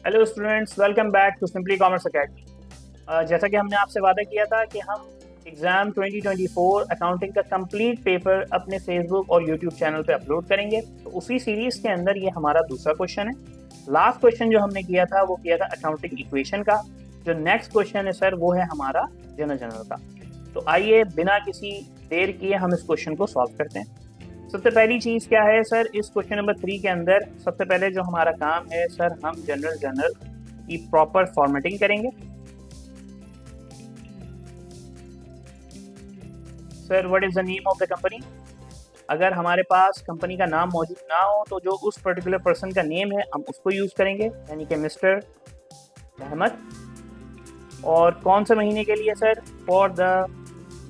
Hello students, welcome back to Simply Commerce Academy. जैसा कि हमने आपसे वादा किया था कि हम एग्ज़ाम 2024 अकाउंटिंग का कंप्लीट पेपर अपने फेसबुक और यूट्यूब चैनल पे अपलोड करेंगे। तो उसी सीरीज़ के अंदर ये हमारा दूसरा क्वेश्चन है। लास्ट क्वेश्चन जो हमने किया था वो किया था अकाउंटिंग इक्वेशन का। जो नेक्स्ट क्वेश्चन है सर वो है हमारा जनरल का। तो आइए बिना किसी देर किए हम इस क्वेश्चन को सॉल्व करते हैं। सबसे पहली चीज़ क्या है सर, इस क्वेश्चन नंबर 3 के अंदर सबसे पहले जो हमारा काम है सर, हम जनरल की प्रॉपर फॉर्मेटिंग करेंगे। Sir what is the name of the company. अगर हमारे पास कंपनी का नाम मौजूद ना हो तो जो उस पर्टिकुलर पर्सन का नेम है हम उसको यूज़ करेंगे, यानी कि मिस्टर अहमद। और कौन से महीने के लिए sir, for the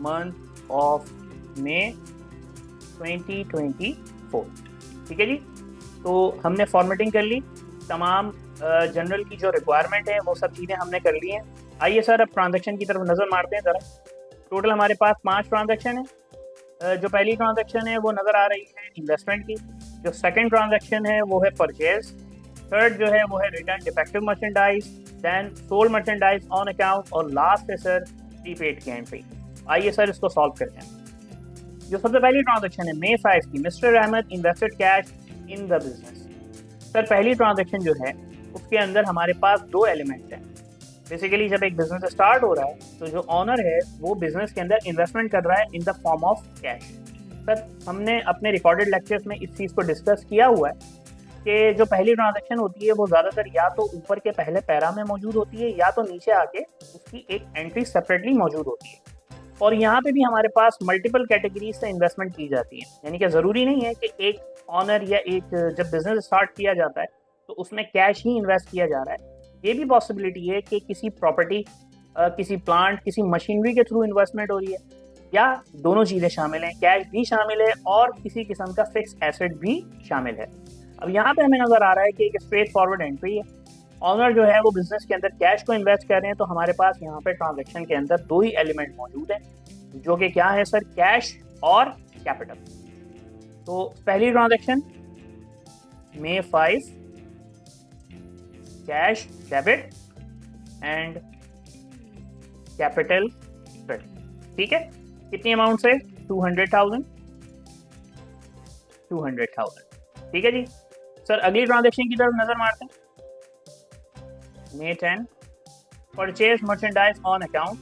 month of May 2024। ठीक है जी। तो हमने फॉर्मेटिंग कर ली, तमाम जनरल की जो रिक्वायरमेंट है वो सब चीज़ें हमने कर ली हैं। आइए सर अब ट्रांजैक्शन की तरफ नज़र मारते हैं ज़रा। टोटल हमारे पास 5 ट्रांजैक्शन है। जो पहली ट्रांजैक्शन है वो नज़र आ रही है इन्वेस्टमेंट की। जो सेकंड ट्रांजैक्शन है वो है परचेज। थर्ड जो है वो है return defective merchandise, then sold merchandise on account, और लास्ट है सर प्रीपेड की एंट्री। आइए सर इसको सॉल्व करते हैं। जो सबसे पहली ट्रांजैक्शन है May 5 की, mister Ahmad invested cash in the business. Sir पहली ट्रांजैक्शन जो है उसके अंदर हमारे पास 2 एलिमेंट हैं। बेसिकली जब एक बिजनेस स्टार्ट हो रहा है तो जो ऑनर है वो बिजनेस के अंदर इन्वेस्टमेंट कर रहा है in the form of cash. Sir हमने अपने रिकॉर्डेड लेक्चर्स में इस चीज़ को डिस्कस किया हुआ है कि जो पहली ट्रांजैक्शन होती है वो ज़्यादातर या तो ऊपर के पहले पैरा में मौजूद होती है या तो नीचे आके उसकी एक एंट्री सेपरेटली मौजूद होती है। और यहाँ पे भी हमारे पास मल्टीपल कैटेगरीज से इन्वेस्टमेंट की जाती है, यानी कि ज़रूरी नहीं है कि एक ऑनर या एक जब बिजनेस स्टार्ट किया जाता है तो उसमें कैश ही इन्वेस्ट किया जा रहा है। ये भी पॉसिबिलिटी है कि किसी प्रॉपर्टी, किसी प्लांट, किसी मशीनरी के थ्रू इन्वेस्टमेंट हो रही है, या दोनों चीज़ें शामिल हैं, कैश भी शामिल है और किसी किस्म का फिक्स एसेट भी शामिल है। अब यहाँ पे हमें नज़र आ रहा है कि एक स्ट्रेट फॉरवर्ड एंट्री है। ऑनर जो है वो बिजनेस के अंदर कैश को इन्वेस्ट कर रहे हैं, तो हमारे पास यहाँ पे ट्रांजैक्शन के अंदर 2 ही एलिमेंट मौजूद हैं, जो कि क्या है सर, कैश और कैपिटल। तो पहली transaction May 5, cash debit and capital credit. ठीक है, कितनी अमाउंट से, 200,000। ठीक है जी। सर अगली ट्रांजैक्शन की तरफ नजर मारते हैं। May 10, purchase merchandise on account.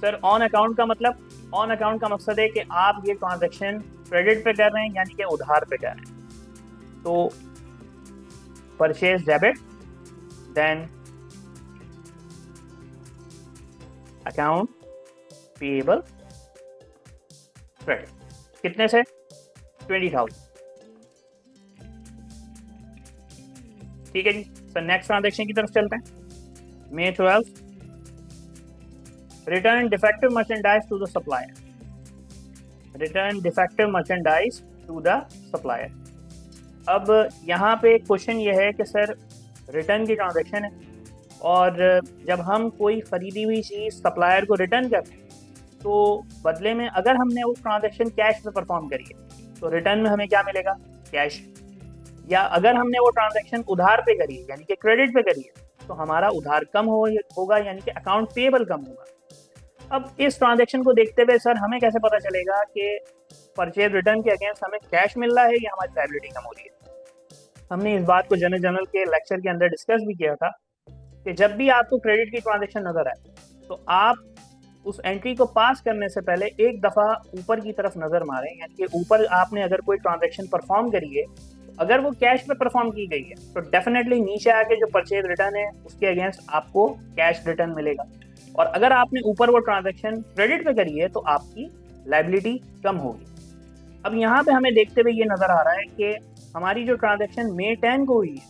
Sir on account का मतलब, ऑन अकाउंट का मकसद है कि आप ये ट्रांजैक्शन क्रेडिट पे कर रहे हैं, यानी कि उधार पे कर रहे हैं। तो purchase debit, then account payable credit. कितने से, 20,000। ठीक है जी। सर नेक्स्ट ट्रांजैक्शन की तरफ चलते हैं। May 12, return defective merchandise to the supplier. Return defective merchandise to the supplier. अब यहाँ पे क्वेश्चन ये है कि सर रिटर्न की ट्रांजैक्शन है, और जब हम कोई खरीदी हुई चीज़ सप्लायर को रिटर्न करते हैं तो बदले में अगर हमने वो ट्रांजैक्शन कैश में परफॉर्म करी है तो रिटर्न में हमें क्या मिलेगा, कैश। या अगर हमने वो ट्रांजैक्शन उधार पे करी है, यानी कि क्रेडिट पे करी है, तो हमारा उधार कम होगा, यानी कि अकाउंट पेएबल कम होगा। अब इस ट्रांजैक्शन को देखते हुए सर हमें कैसे पता चलेगा कि परचेज रिटर्न के अगेंस्ट हमें कैश मिल रहा है या हमारी लायबिलिटी कम हो रही है। हमने इस बात को जनरल के लेक्चर के अंदर डिस्कस भी किया था कि जब भी आपको क्रेडिट की ट्रांजैक्शन नजर आए तो आप उस एंट्री को पास करने से पहले एक दफ़ा ऊपर की तरफ नज़र मारें, यानी कि ऊपर आपने अगर कोई ट्रांजैक्शन परफॉर्म करी है, अगर वो कैश पे परफॉर्म की गई है तो डेफिनेटली नीचे आके जो परचेज रिटर्न है उसके अगेंस्ट आपको कैश रिटर्न मिलेगा। और अगर आपने ऊपर वो ट्रांजैक्शन क्रेडिट पे करी है तो आपकी लायबिलिटी कम होगी। अब यहाँ पे हमें देखते हुए ये नज़र आ रहा है कि हमारी जो ट्रांजैक्शन May 10 को हुई है,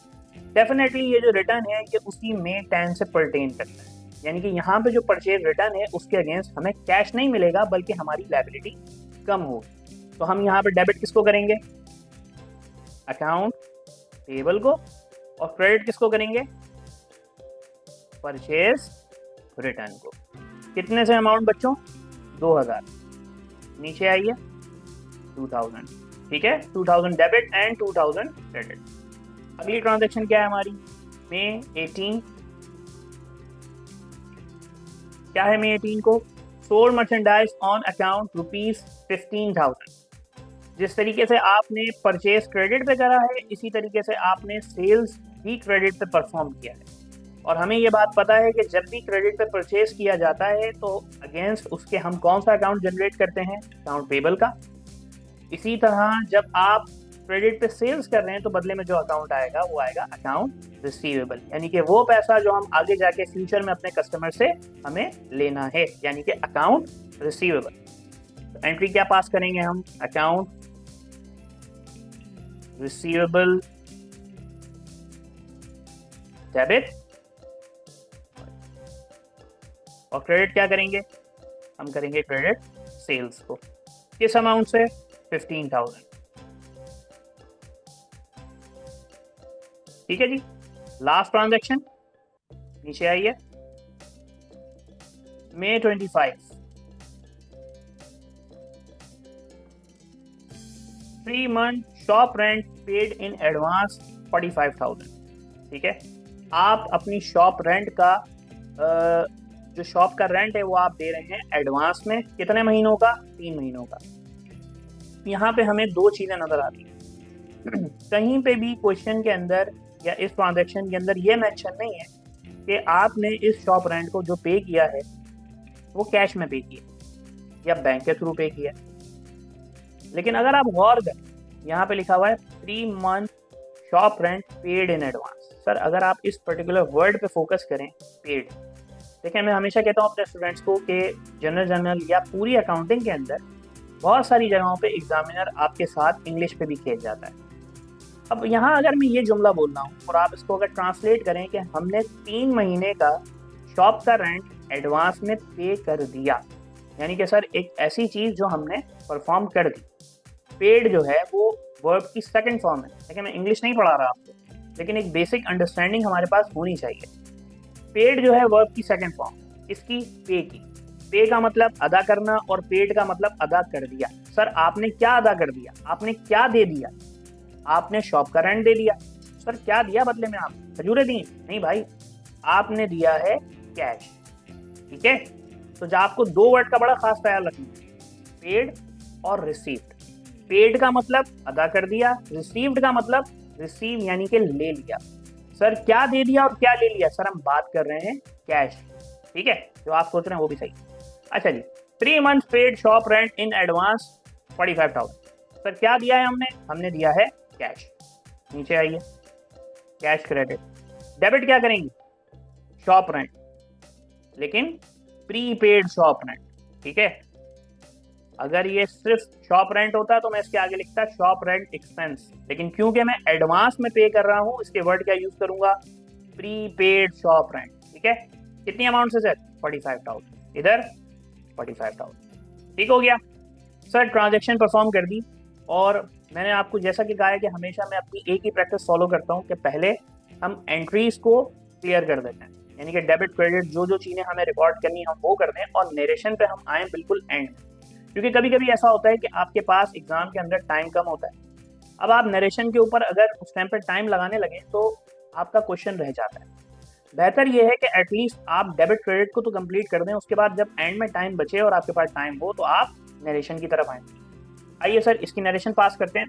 डेफिनेटली ये जो रिटर्न है ये उसी May 10 से परटेन करता है, यानी कि यहाँ पे जो परचेज रिटर्न है उसके अगेंस्ट हमें कैश नहीं मिलेगा बल्कि हमारी लायबिलिटी कम होगी। तो हम यहाँ पे डेबिट किसको करेंगे, अकाउंट पेएबल को, और क्रेडिट किसको करेंगे, परचेज रिटर्न को। कितने से अमाउंट बच्चों, 2,000। नीचे आइए 2,000। ठीक है, 2,000 डेबिट एंड 2,000 क्रेडिट। अगली ट्रांजैक्शन क्या है हमारी, May 18 क्या है May 18 को? Sold merchandise on account ₹15,000। जिस तरीके से आपने परचेज क्रेडिट पे करा है, इसी तरीके से आपने सेल्स भी क्रेडिट पे परफॉर्म किया है। और हमें ये बात पता है कि जब भी क्रेडिट पे परचेज किया जाता है तो अगेंस्ट उसके हम कौन सा अकाउंट जनरेट करते हैं? अकाउंट पेबल का। इसी तरह जब आप क्रेडिट पे सेल्स कर रहे हैं तो बदले में जो अकाउंट आएगा वो आएगा अकाउंट रिसीवेबल, यानी कि वो पैसा जो हम आगे जाके फ्यूचर में अपने कस्टमर से हमें लेना है, यानी कि अकाउंट रिसीवेबल। तो एंट्री क्या पास करेंगे हम? अकाउंट रिसीवेबल डेबिट, और क्रेडिट क्या करेंगे? हम करेंगे क्रेडिट सेल्स को। किस अमाउंट से? 15,000। ठीक है जी। लास्ट ट्रांजैक्शन नीचे आइए। May 25 3 month shop rent paid in advance 45,000। ठीक है, आप अपनी शॉप रेंट का जो शॉप का रेंट है वो आप दे रहे हैं एडवांस में। कितने महीनों का? 3 महीनों का। यहाँ पे हमें दो चीजें नजर आती हैं। कहीं पे भी क्वेश्चन के अंदर या इस ट्रांजैक्शन के अंदर ये मेंशन नहीं है कि आपने इस शॉप रेंट को जो पे किया है वो कैश में पे किया या बैंक के थ्रू पे किया। लेकिन अगर आप गौर करें, यहाँ पे लिखा हुआ है 3 month shop rent paid in advance. Sir अगर आप इस पर्टिकुलर वर्ड पे फोकस करें, पेड, देखिए मैं हमेशा कहता हूँ अपने स्टूडेंट्स को कि जनरल या पूरी अकाउंटिंग के अंदर बहुत सारी जगहों पे एग्जामिनर आपके साथ इंग्लिश पे भी खेल जाता है। अब यहाँ अगर मैं ये जुमला बोल रहा हूँ और आप इसको अगर ट्रांसलेट करें कि हमने 3 महीने का शॉप का रेंट एडवांस में पे कर दिया, यानी कि सर एक ऐसी चीज़ जो हमने परफॉर्म कर दी। पेड जो है वो वर्ब की सेकंड फॉर्म है। देखिए मैं इंग्लिश नहीं पढ़ा रहा आपको, लेकिन एक बेसिक अंडरस्टैंडिंग हमारे पास होनी चाहिए। पेड जो है वर्ब की सेकंड फॉर्म, इसकी पे की। पे का मतलब अदा करना और पेड का मतलब अदा कर दिया। सर आपने क्या अदा कर दिया? आपने क्या दे दिया? आपने शॉप का रेंट दे दिया। सर क्या दिया बदले में? आप खजूरें दी? नहीं भाई, आपने दिया है कैश। ठीक है, तो जो आपको दो वर्ड का बड़ा खास ख्याल रखना है, पेड और रिसीव्ड। पेड का मतलब अदा कर दिया, रिसीव्ड का मतलब रिसीव यानी कि ले लिया। सर क्या दे दिया और क्या ले लिया? सर हम बात कर रहे हैं कैश। ठीक है, जो आप सोच रहे हैं वो भी सही। अच्छा जी, 3 months paid shop rent in advance 45,000। Sir क्या दिया है हमने? हमने दिया है कैश। नीचे आइए, कैश क्रेडिट। डेबिट क्या करेंगे? शॉप रेंट, लेकिन प्रीपेड शॉप रेंट। ठीक है, अगर ये सिर्फ शॉप रेंट होता तो मैं इसके आगे लिखता शॉप रेंट एक्सपेंस, लेकिन क्योंकि मैं एडवांस में पे कर रहा हूं, इसके वर्ड क्या यूज करूंगा? Prepaid shop rent. ठीक है, कितनी अमाउंट से सर? 45,000। इधर 45,000। ठीक हो गया सर, ट्रांजैक्शन परफॉर्म कर दी। और मैंने आपको जैसा कि कहा है कि हमेशा मैं अपनी एक ही प्रैक्टिस फॉलो करता हूँ कि पहले हम एंट्रीज को क्लियर कर देते हैं, यानी कि डेबिट क्रेडिट जो चीज़ें हमें रिकॉर्ड करनी हम वो कर दें, और नरेशन पे हम आए बिल्कुल एंड में। क्योंकि कभी कभी ऐसा होता है कि आपके पास एग्जाम के अंदर टाइम कम होता है। अब आप नरेशन के ऊपर अगर उस टाइम पर टाइम लगाने लगे तो आपका क्वेश्चन रह जाता है। बेहतर ये है कि एटलीस्ट आप डेबिट क्रेडिट को तो कंप्लीट कर दें, उसके बाद जब एंड में टाइम बचे और आपके पास टाइम हो तो आप नरेशन की तरफ आएं। आइए सर इसकी नरेशन पास करते हैं।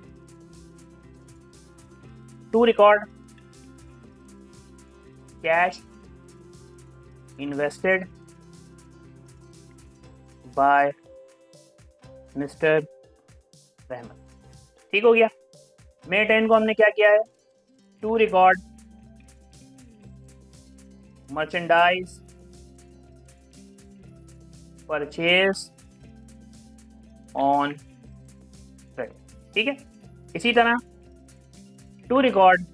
To record cash invested by mister Rahmat. ठीक हो गया। May 10 को हमने क्या किया है? To record merchandise purchase on credit. ठीक है, इसी तरह टू रिकॉर्ड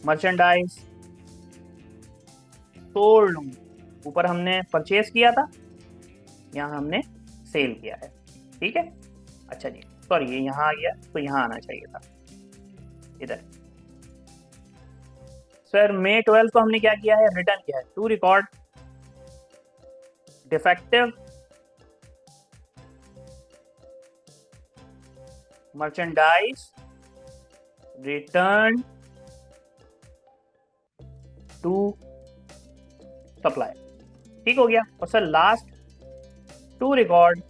मर्चेंडाइज सोल्ड, ऊपर हमने परचेज किया था, यहाँ हमने सेल किया है। ठीक है, अच्छा जी, सॉरी ये यहाँ आ गया तो यहाँ आना चाहिए था इधर। सर May 12 को हमने क्या किया है? रिटर्न किया है। To record defective merchandise return to supplier. ठीक हो गया। और sir last to record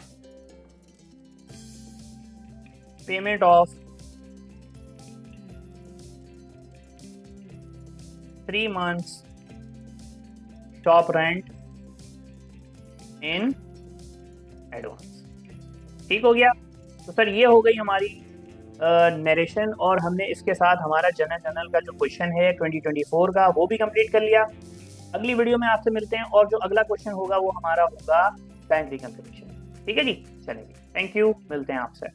payment of 3 months shop rent in advance. ठीक हो गया। तो सर ये हो गई हमारी नरेशन, और हमने इसके साथ हमारा जनरल का जो क्वेश्चन है 2024 का वो भी कंप्लीट कर लिया। अगली वीडियो में आपसे मिलते हैं, और जो अगला क्वेश्चन होगा वो हमारा होगा बैंक रिकंसिलिएशन। ठीक है जी, चलेंगे, थैंक यू, मिलते हैं आपसे।